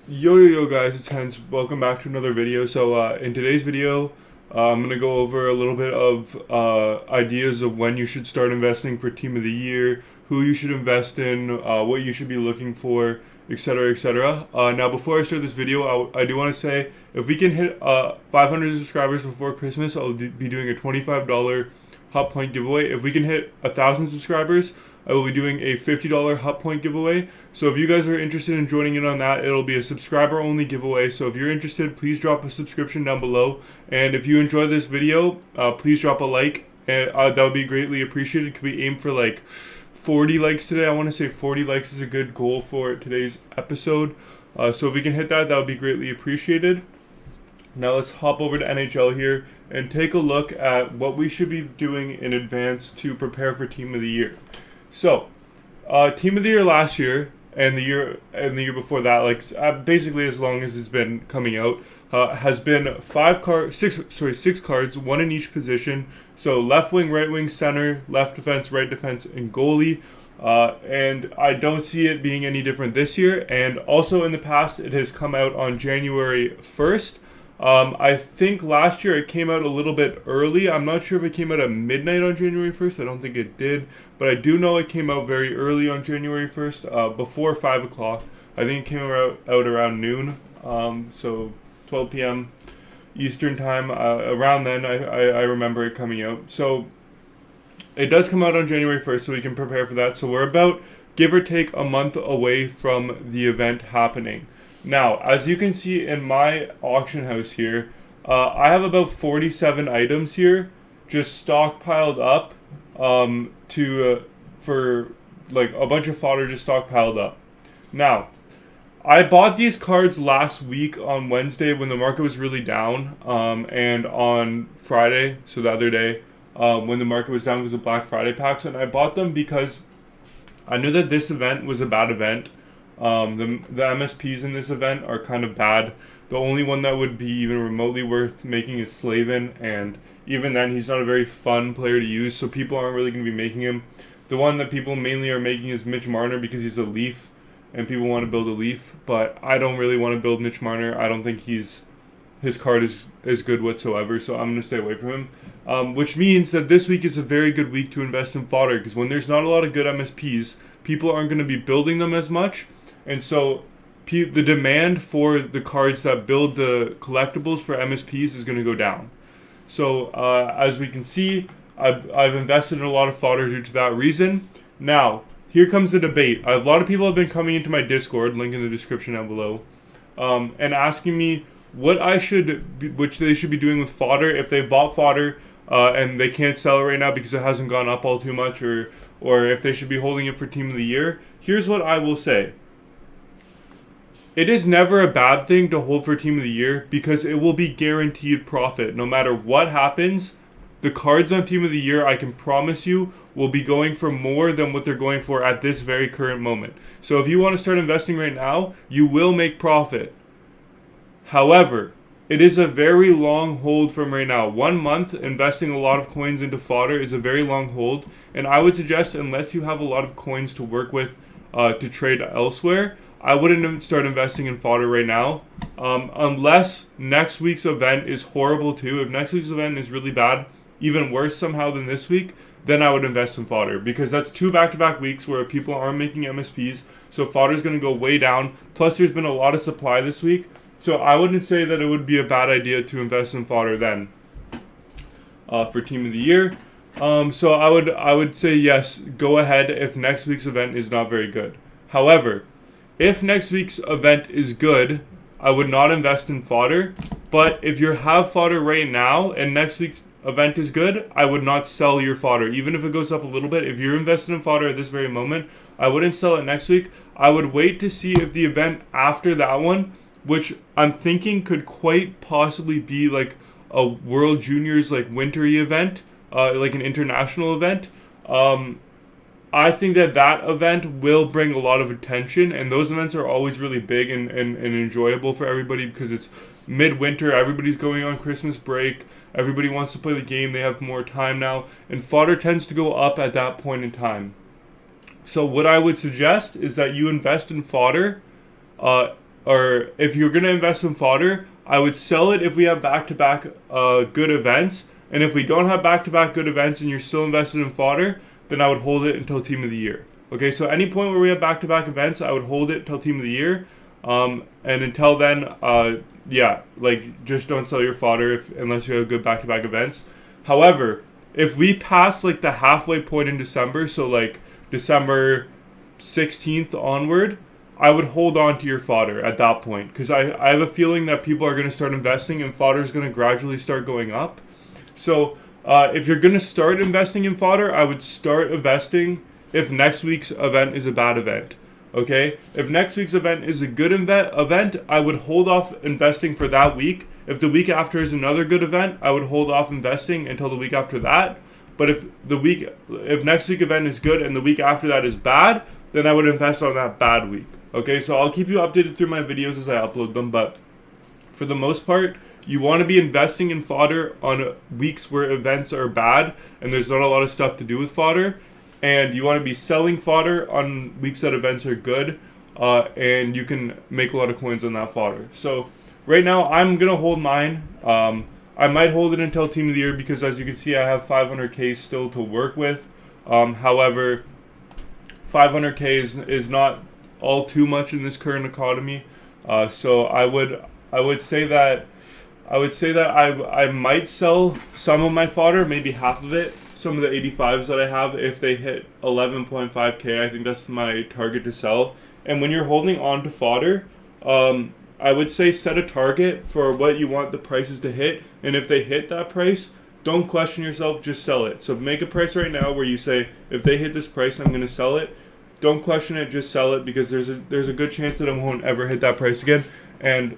Yo guys, it's Hens. Welcome back to another video. In today's video, I'm going to go over a little bit of ideas of when you should start investing for Team of the Year, who you should invest in, what you should be looking for, etc. etc. Now before I start this video, I do want to say if we can hit 500 subscribers before Christmas, I'll be doing a $25 Hot Point giveaway. If we can hit 1,000 subscribers, I will be doing a $50 Hot Point giveaway. So if you guys are interested in joining in on that, it'll be a subscriber only giveaway. So if you're interested, please drop a subscription down below. And if you enjoy this video, please drop a like. And that would be greatly appreciated. Could we aim for like 40 likes today? I want to say 40 likes is a good goal for today's episode. So if we can hit that, that would be greatly appreciated. Now let's hop over to NHL here and take a look at what we should be doing in advance to prepare for Team of the Year. So, Team of the Year last year and the year before that, basically as long as it's been coming out, has been six cards, one in each position. So left wing, right wing, center, left defense, right defense, and goalie. And I don't see it being any different this year. And also in the past, it has come out on January 1st. I think last year it came out a little bit early. I'm not sure if it came out at midnight on January 1st. I don't think it did. But I do know it came out very early on January 1st, before 5 o'clock. I think it came out around noon, so 12 p.m. Eastern time. Around then, I remember it coming out. So it does come out on January 1st, so we can prepare for that. So we're about, give or take, a month away from the event happening. Now, as you can see in my auction house here, I have about 47 items here, just stockpiled up, for like a bunch of fodder just stockpiled up. Now, I bought these cards last week on Wednesday when the market was really down, and on Friday, so the other day, when the market was down because of Black Friday packs, and I bought them because I knew that this event was a bad event. The MSPs in this event are kind of bad. The only one that would be even remotely worth making is Slavin, and even then he's not a very fun player to use, so people aren't really going to be making him. The one that people mainly are making is Mitch Marner because he's a Leaf, and people want to build a Leaf, but I don't really want to build Mitch Marner. I don't think his card is good whatsoever, so I'm going to stay away from him. Which means that this week is a very good week to invest in fodder, because when there's not a lot of good MSPs, people aren't going to be building them as much. And so the demand for the cards that build the collectibles for MSPs is going to go down. So as we can see, I've invested in a lot of fodder due to that reason. Now, here comes the debate. A lot of people have been coming into my Discord, link in the description down below, and asking me what which they should be doing with fodder if they bought fodder and they can't sell it right now because it hasn't gone up all too much, or if they should be holding it for Team of the Year. Here's what I will say. It is never a bad thing to hold for Team of the Year because it will be guaranteed profit. No matter what happens, the cards on Team of the Year, I can promise you, will be going for more than what they're going for at this very current moment. So if you want to start investing right now, you will make profit. However, it is a very long hold from right now. 1 month investing a lot of coins into fodder is a very long hold. And I would suggest, unless you have a lot of coins to work with to trade elsewhere, I wouldn't start investing in fodder right now, unless next week's event is horrible too. If next week's event is really bad, even worse somehow than this week, then I would invest in fodder, because that's 2 back-to-back weeks where people aren't making MSPs, so fodder is going to go way down. Plus, there's been a lot of supply this week, so I wouldn't say that it would be a bad idea to invest in fodder then for Team of the Year. So I would say yes, go ahead if next week's event is not very good. However, if next week's event is good, I would not invest in fodder. But if you have fodder right now and next week's event is good, I would not sell your fodder. Even if it goes up a little bit, if you're invested in fodder at this very moment, I wouldn't sell it next week. I would wait to see if the event after that one, which I'm thinking could quite possibly be like a World Juniors like wintry event, like an international event. I think that event will bring a lot of attention, and those events are always really big and enjoyable for everybody because it's midwinter, everybody's going on Christmas break, everybody wants to play the game, they have more time now, and fodder tends to go up at that point in time. So what I would suggest is that you invest in fodder or if you're gonna invest in fodder, I would sell it if we have back-to-back good events. And if we don't have back-to-back good events and you're still invested in fodder, then I would hold it until Team of the Year. Okay, so any point where we have back-to-back events, I would hold it till Team of the Year. And until then, yeah, like just don't sell your fodder unless you have good back-to-back events. However, if we pass like the halfway point in December, so like December 16th onward, I would hold on to your fodder at that point, because I have a feeling that people are going to start investing and fodder is going to gradually start going up. So if you're going to start investing in fodder, I would start investing if next week's event is a bad event. Okay? If next week's event is a good event, I would hold off investing for that week. If the week after is another good event, I would hold off investing until the week after that. But if next week's event is good and the week after that is bad, then I would invest on that bad week. Okay? So I'll keep you updated through my videos as I upload them, but for the most part, you want to be investing in fodder on weeks where events are bad and there's not a lot of stuff to do with fodder. And you want to be selling fodder on weeks that events are good, and you can make a lot of coins on that fodder. So right now, I'm going to hold mine. I might hold it until Team of the Year because, as you can see, I have 500K still to work with. However, 500K is not all too much in this current economy. So I would say that I might sell some of my fodder, maybe half of it. Some of the 85s that I have, if they hit 11.5K, I think that's my target to sell. And when you're holding on to fodder, I would say set a target for what you want the prices to hit. And if they hit that price, don't question yourself, just sell it. So make a price right now where you say, if they hit this price, I'm going to sell it. Don't question it, just sell it, because there's a good chance that I won't ever hit that price again. And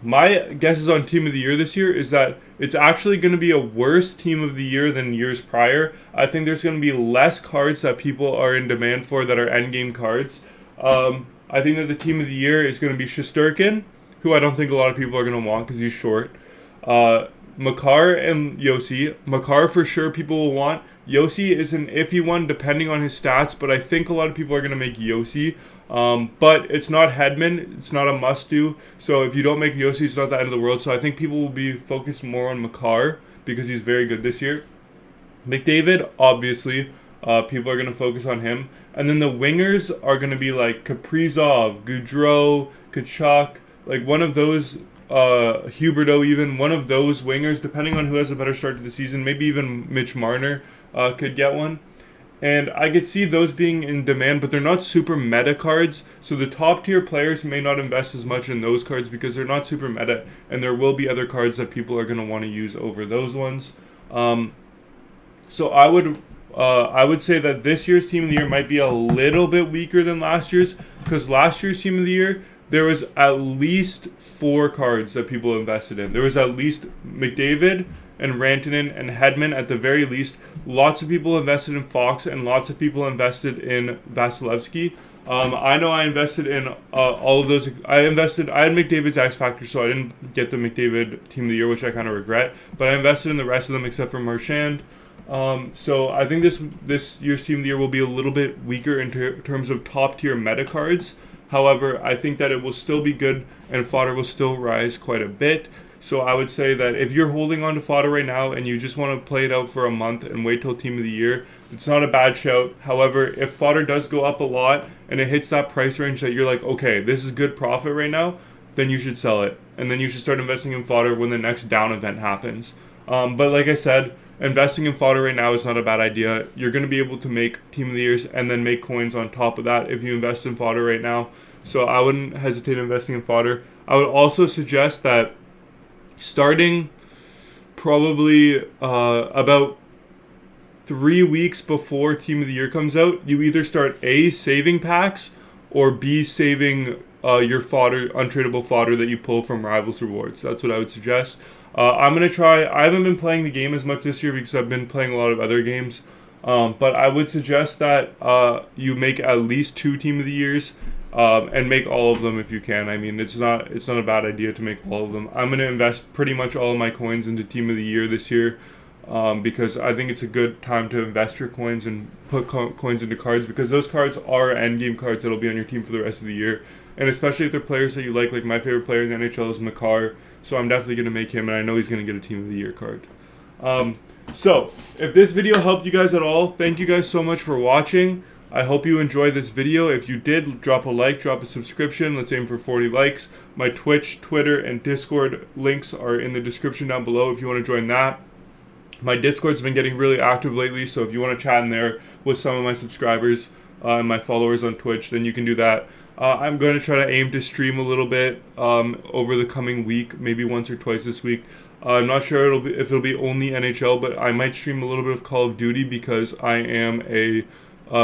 my guesses on Team of the Year this year is that it's actually going to be a worse Team of the Year than years prior. I think there's going to be less cards that people are in demand for that are endgame cards. I think that the Team of the Year is going to be Shesterkin, who I don't think a lot of people are going to want because he's short. Makar and Yossi. Makar for sure people will want. Yossi is an iffy one depending on his stats, but I think a lot of people are going to make Yossi. But it's not Hedman. It's not a must-do. So if you don't make Yossi, it's not the end of the world. So I think people will be focused more on Makar because he's very good this year. McDavid, obviously, people are going to focus on him. And then the wingers are going to be like Kaprizov, Gaudreau, Kachuk, like one of those, Huberdeau even, one of those wingers, depending on who has a better start to the season. Maybe even Mitch Marner could get one. And I could see those being in demand, but they're not super meta cards. So the top tier players may not invest as much in those cards because they're not super meta. And there will be other cards that people are going to want to use over those ones. So I would say that this year's Team of the Year might be a little bit weaker than last year's. Because last year's Team of the Year, there was at least 4 cards that people invested in. There was at least McDavid and Rantanen and Hedman at the very least. Lots of people invested in Fox and lots of people invested in Vasilevsky. I know I invested in all of those. I had McDavid's X Factor, so I didn't get the McDavid Team of the Year, which I kind of regret. But I invested in the rest of them except for Marchand. So I think this year's Team of the Year will be a little bit weaker in terms of top tier meta cards. However, I think that it will still be good and fodder will still rise quite a bit. So I would say that if you're holding on to fodder right now and you just want to play it out for a month and wait till Team of the Year, it's not a bad shout. However, if fodder does go up a lot and it hits that price range that you're like, okay, this is good profit right now, then you should sell it. And then you should start investing in fodder when the next down event happens. But like I said, investing in fodder right now is not a bad idea. You're going to be able to make Team of the Years and then make coins on top of that if you invest in fodder right now. So I wouldn't hesitate investing in fodder. I would also suggest that starting probably about 3 weeks before Team of the Year comes out, you either start A, saving packs, or B, saving your fodder, untradeable fodder that you pull from Rivals Rewards. That's what I would suggest. I'm going to try. I haven't been playing the game as much this year because I've been playing a lot of other games. But I would suggest that you make at least 2 Team of the Years and make all of them if you can. I mean, it's not a bad idea to make all of them. I'm going to invest pretty much all of my coins into Team of the Year this year. because I think it's a good time to invest your coins and put coins into cards, because those cards are endgame cards that'll be on your team for the rest of the year. And especially if they're players that you like my favorite player in the NHL is Makar, so I'm definitely going to make him, and I know he's going to get a Team of the Year card. So, if this video helped you guys at all, thank you guys so much for watching. I hope you enjoyed this video. If you did, drop a like, drop a subscription. Let's aim for 40 likes. My Twitch, Twitter, and Discord links are in the description down below if you want to join that. My Discord's been getting really active lately, so if you want to chat in there with some of my subscribers and my followers on Twitch, then you can do that. I'm going to try to aim to stream a little bit over the coming week, maybe once or twice this week. I'm not sure if it'll be only NHL, but I might stream a little bit of Call of Duty because I am a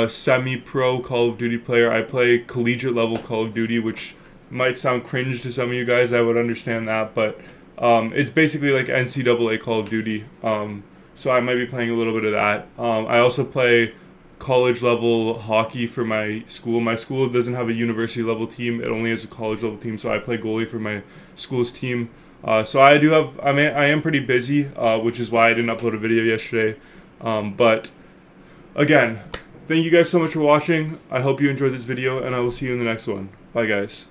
semi-pro Call of Duty player. I play collegiate level Call of Duty, which might sound cringe to some of you guys. I would understand that, but it's basically like NCAA Call of Duty. So I might be playing a little bit of that. I also play college level hockey for my school. My school doesn't have a university level team. It only has a college level team, so I play goalie for my school's team. So I am pretty busy, which is why I didn't upload a video yesterday. But again, thank you guys so much for watching. I hope you enjoyed this video, and I will see you in the next one. Bye, guys.